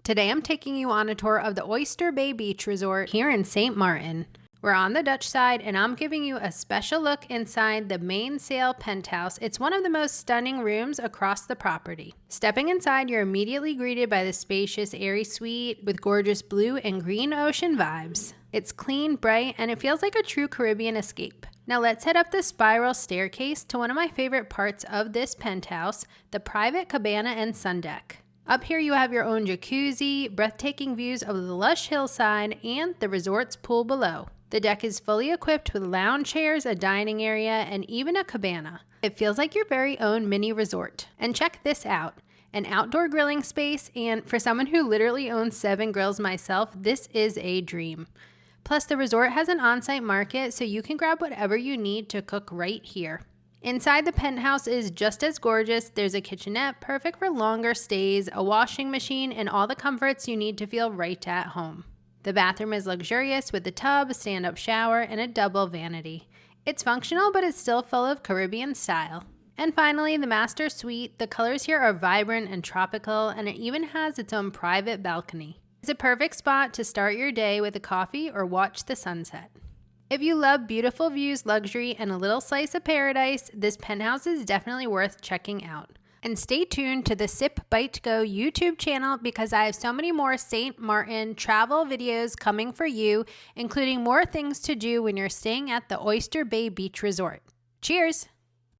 Today I'm taking you on a tour of the Oyster Bay Beach Resort here in St Maarten. We're on the Dutch side and I'm giving you a special look inside the mainsail penthouse. It's one of the most stunning rooms across the property. Stepping inside, you're immediately greeted by the spacious airy suite with gorgeous blue and green ocean vibes. It's clean, bright, and it feels like a true Caribbean escape. Now let's head up the spiral staircase to one of my favorite parts of this penthouse, the private cabana and sun deck. Up here you have your own jacuzzi, breathtaking views of the lush hillside, and the resort's pool below. The deck is fully equipped with lounge chairs, a dining area, and even a cabana. It feels like your very own mini resort. And check this out, an outdoor grilling space, and for someone who literally owns 7 grills myself, this is a dream. Plus the resort has an on-site market, so you can grab whatever you need to cook right here. Inside the penthouse is just as gorgeous. There's a kitchenette, perfect for longer stays, a washing machine, and all the comforts you need to feel right at home. The bathroom is luxurious with a tub, stand-up shower, and a double vanity. It's functional, but it's still full of Caribbean style. And finally, the master suite. The colors here are vibrant and tropical, and it even has its own private balcony. It's a perfect spot to start your day with a coffee or watch the sunset. If you love beautiful views, luxury, and a little slice of paradise, this penthouse is definitely worth checking out. And stay tuned to the Sip Bite Go YouTube channel because I have so many more St. Maarten travel videos coming for you, including more things to do when you're staying at the Oyster Bay Beach Resort. Cheers!